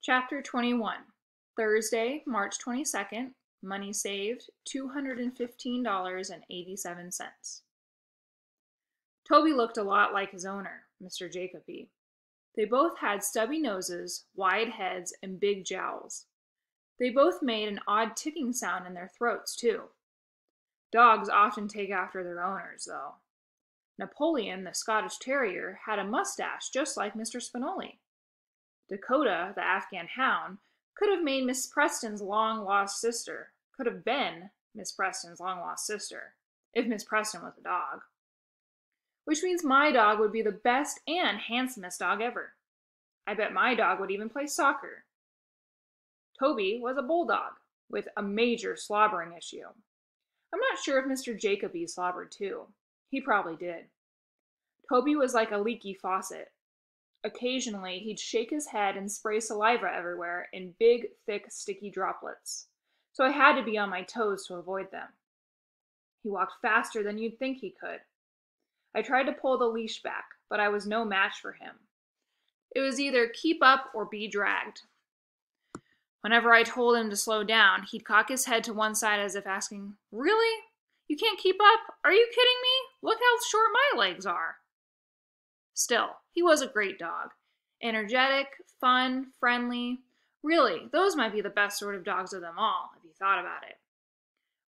Chapter 21. Thursday, March 22nd. Money saved, $215.87. Toby looked a lot like his owner, Mr. Jacoby. They both had stubby noses, wide heads, and big jowls. They both made an odd ticking sound in their throats, too. Dogs often take after their owners, though. Napoleon, the Scottish Terrier, had a mustache just like Mr. Spinoli. Dakota, the Afghan hound, could have made Miss Preston's long-lost sister, could have been Miss Preston's long-lost sister, if Miss Preston was a dog. Which means my dog would be the best and handsomest dog ever. I bet my dog would even play soccer. Toby was a bulldog, with a major slobbering issue. I'm not sure if Mr. Jacoby slobbered too. He probably did. Toby was like a leaky faucet. Occasionally, he'd shake his head and spray saliva everywhere in big, thick, sticky droplets, so I had to be on my toes to avoid them. He walked faster than you'd think he could. I tried to pull the leash back, but I was no match for him. It was either keep up or be dragged. Whenever I told him to slow down, he'd cock his head to one side as if asking, "Really? You can't keep up? Are you kidding me? Look how short my legs are." Still, he was a great dog. Energetic, fun, friendly. Really, those might be the best sort of dogs of them all, if you thought about it.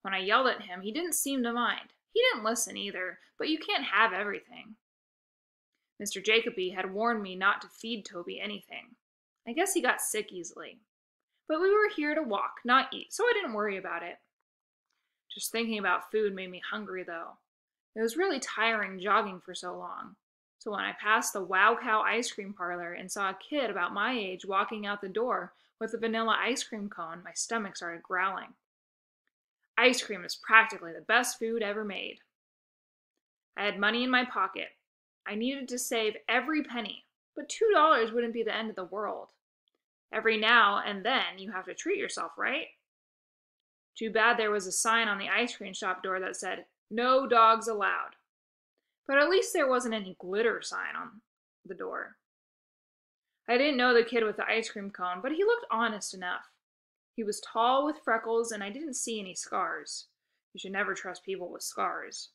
When I yelled at him, he didn't seem to mind. He didn't listen either, but you can't have everything. Mr. Jacoby had warned me not to feed Toby anything. I guess he got sick easily. But we were here to walk, not eat, so I didn't worry about it. Just thinking about food made me hungry, though. It was really tiring jogging for so long. So when I passed the Wow Cow ice cream parlor and saw a kid about my age walking out the door with a vanilla ice cream cone, my stomach started growling. Ice cream is practically the best food ever made. I had money in my pocket. I needed to save every penny, but $2 wouldn't be the end of the world. Every now and then you have to treat yourself, right? Too bad there was a sign on the ice cream shop door that said, "No dogs allowed." But at least there wasn't any glitter sign on the door. I didn't know the kid with the ice cream cone, but he looked honest enough. He was tall with freckles, and I didn't see any scars. You should never trust people with scars.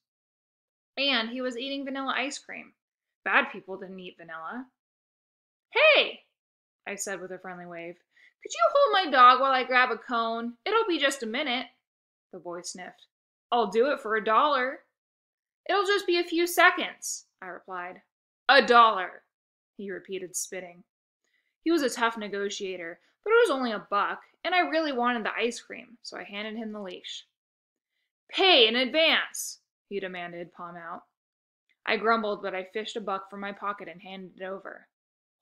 And he was eating vanilla ice cream. Bad people didn't eat vanilla. "Hey!" I said with a friendly wave. "Could you hold my dog while I grab a cone? It'll be just a minute." The boy sniffed. "I'll do it for $1. "It'll just be a few seconds," I replied. $1, he repeated, spitting. He was a tough negotiator, but it was only $1, and I really wanted the ice cream, so I handed him the leash. "Pay in advance," he demanded, palm out. I grumbled, but I fished $1 from my pocket and handed it over.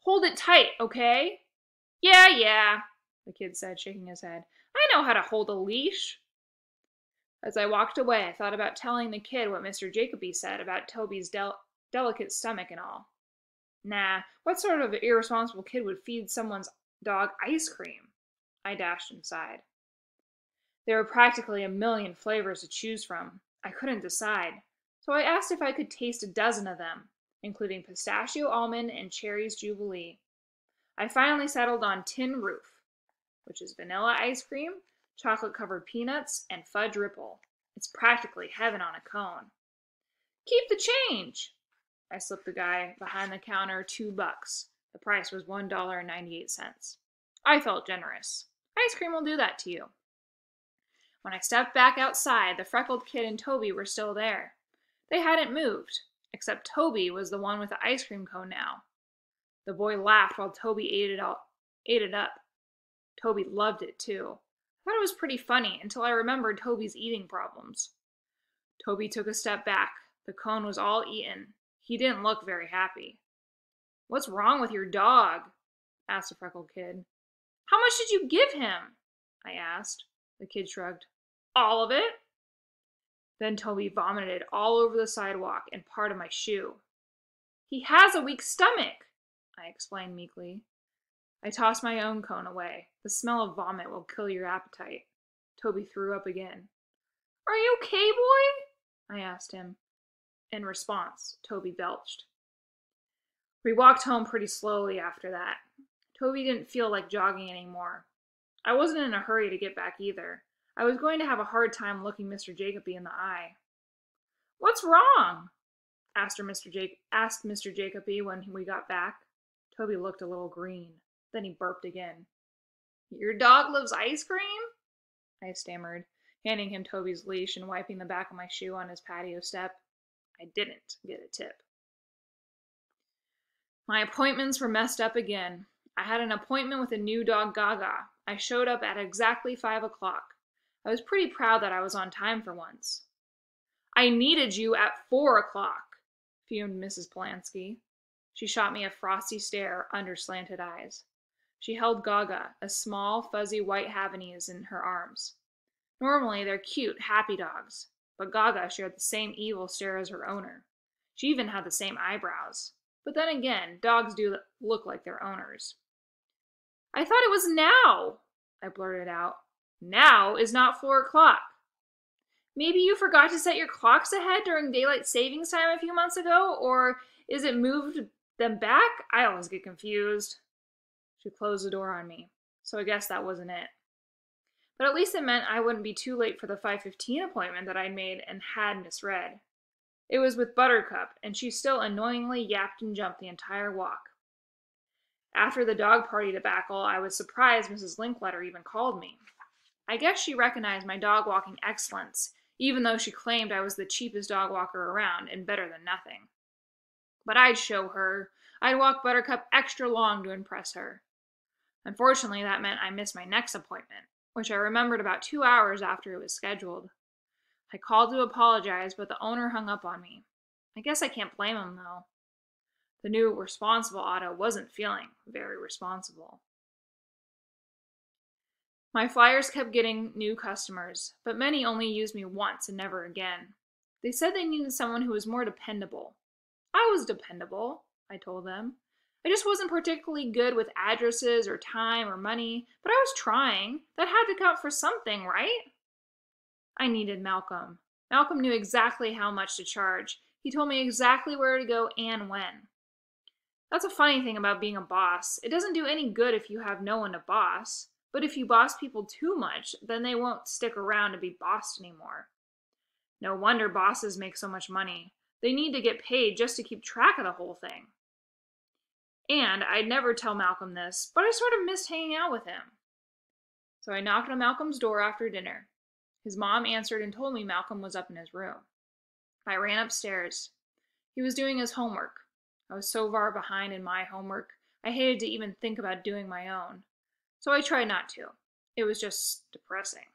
"Hold it tight, okay?" Yeah, the kid said, shaking his head. "I know how to hold a leash." As I walked away, I thought about telling the kid what Mr. Jacoby said about Toby's delicate stomach and all. Nah, what sort of irresponsible kid would feed someone's dog ice cream? I dashed inside. There were practically a million flavors to choose from. I couldn't decide, so I asked if I could taste a dozen of them, including pistachio almond and cherries jubilee. I finally settled on Tin Roof, which is vanilla ice cream, chocolate-covered peanuts, and fudge ripple. It's practically heaven on a cone. "Keep the change!" I slipped the guy behind the counter $2. The price was $1.98. I felt generous. Ice cream will do that to you. When I stepped back outside, the freckled kid and Toby were still there. They hadn't moved, except Toby was the one with the ice cream cone now. The boy laughed while Toby ate it up. Toby loved it, too. I thought it was pretty funny until I remembered Toby's eating problems. Toby took a step back. The cone was all eaten. He didn't look very happy. "What's wrong with your dog?" asked the freckled kid. "How much did you give him?" I asked. The kid shrugged. "All of it?" Then Toby vomited all over the sidewalk and part of my shoe. "He has a weak stomach," I explained meekly. I tossed my own cone away. The smell of vomit will kill your appetite. Toby threw up again. "Are you okay, boy?" I asked him. In response, Toby belched. We walked home pretty slowly after that. Toby didn't feel like jogging anymore. I wasn't in a hurry to get back either. I was going to have a hard time looking Mr. Jacoby in the eye. "What's wrong?" asked Mr. Jacoby when we got back. Toby looked a little green. Then he burped again. "Your dog loves ice cream?" I stammered, handing him Toby's leash and wiping the back of my shoe on his patio step. I didn't get a tip. My appointments were messed up again. I had an appointment with a new dog, Gaga. I showed up at exactly 5 o'clock. I was pretty proud that I was on time for once. "I needed you at 4 o'clock, fumed Mrs. Polanski. She shot me a frosty stare under slanted eyes. She held Gaga, a small, fuzzy white Havanese, in her arms. Normally, they're cute, happy dogs, but Gaga shared the same evil stare as her owner. She even had the same eyebrows. But then again, dogs do look like their owners. "I thought it was now," I blurted out. "Now is not 4 o'clock. Maybe you forgot to set your clocks ahead during daylight savings time a few months ago, or is it moved them back? I always get confused." She closed the door on me, so I guess that wasn't it. But at least it meant I wouldn't be too late for the 5:15 appointment that I'd made and had misread. It was with Buttercup, and she still annoyingly yapped and jumped the entire walk. After the dog party debacle, I was surprised Mrs. Linkletter even called me. I guess she recognized my dog walking excellence, even though she claimed I was the cheapest dog walker around and better than nothing. But I'd show her. I'd walk Buttercup extra long to impress her. Unfortunately, that meant I missed my next appointment, which I remembered about 2 hours after it was scheduled. I called to apologize, but the owner hung up on me. I guess I can't blame him, though. The new responsible Otto wasn't feeling very responsible. My flyers kept getting new customers, but many only used me once and never again. They said they needed someone who was more dependable. I was dependable, I told them. I just wasn't particularly good with addresses or time or money, but I was trying. That had to count for something, right? I needed Malcolm. Malcolm knew exactly how much to charge. He told me exactly where to go and when. That's a funny thing about being a boss. It doesn't do any good if you have no one to boss. But if you boss people too much, then they won't stick around to be bossed anymore. No wonder bosses make so much money. They need to get paid just to keep track of the whole thing. And I'd never tell Malcolm this, but I sort of missed hanging out with him. So I knocked on Malcolm's door after dinner. His mom answered and told me Malcolm was up in his room. I ran upstairs. He was doing his homework. I was so far behind in my homework, I hated to even think about doing my own. So I tried not to. It was just depressing.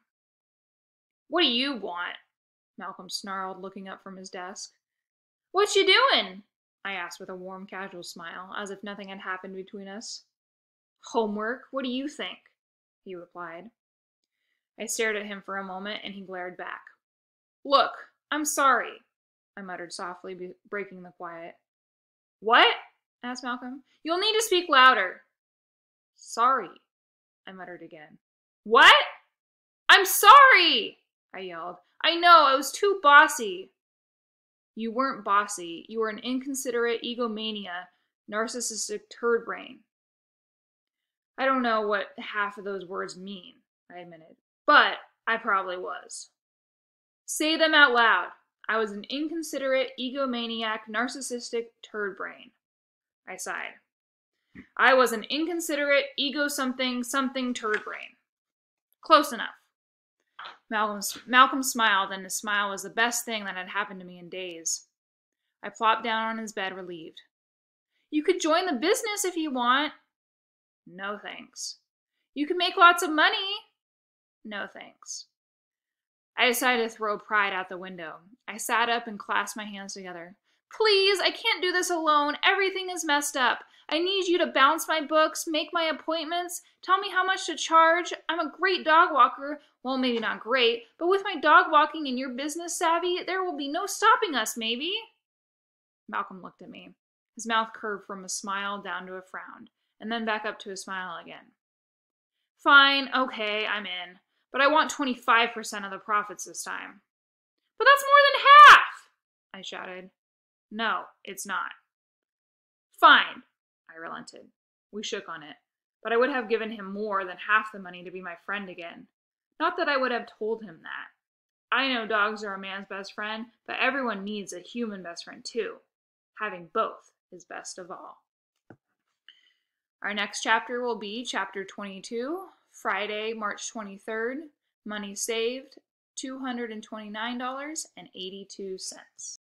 "What do you want?" Malcolm snarled, looking up from his desk. "What you doing?" I asked with a warm, casual smile, as if nothing had happened between us. "Homework? What do you think?" he replied. I stared at him for a moment, and he glared back. "Look, I'm sorry," I muttered softly, breaking the quiet. "What?" asked Malcolm. "You'll need to speak louder." "Sorry," I muttered again. "What?" "I'm sorry," I yelled. "I know, I was too bossy." "You weren't bossy. You were an inconsiderate egomania, narcissistic turd brain." I don't know what half of those words mean, I admitted, but I probably was. "Say them out loud. I was an inconsiderate, egomaniac, narcissistic turd brain." I sighed. "I was an inconsiderate, ego-something, something turd brain." Close enough. Malcolm smiled, and his smile was the best thing that had happened to me in days. I plopped down on his bed, relieved. "You could join the business if you want." "No, thanks." "You could make lots of money." "No, thanks." I decided to throw pride out the window. I sat up and clasped my hands together. "Please, I can't do this alone. Everything is messed up. I need you to bounce my books, make my appointments, tell me how much to charge. I'm a great dog walker. Well, maybe not great, but with my dog walking and your business savvy, there will be no stopping us, maybe." Malcolm looked at me. His mouth curved from a smile down to a frown, and then back up to a smile again. "Fine, okay, I'm in. But I want 25% of the profits this time." "But that's more than half!" I shouted. "No, it's not." "Fine," I relented. We shook on it. but I would have given him more than half the money to be my friend again. Not that I would have told him that. I know dogs are a man's best friend, but everyone needs a human best friend too. Having both is best of all. Our next chapter will be chapter 22, Friday, March 23rd. Money saved, $229.82.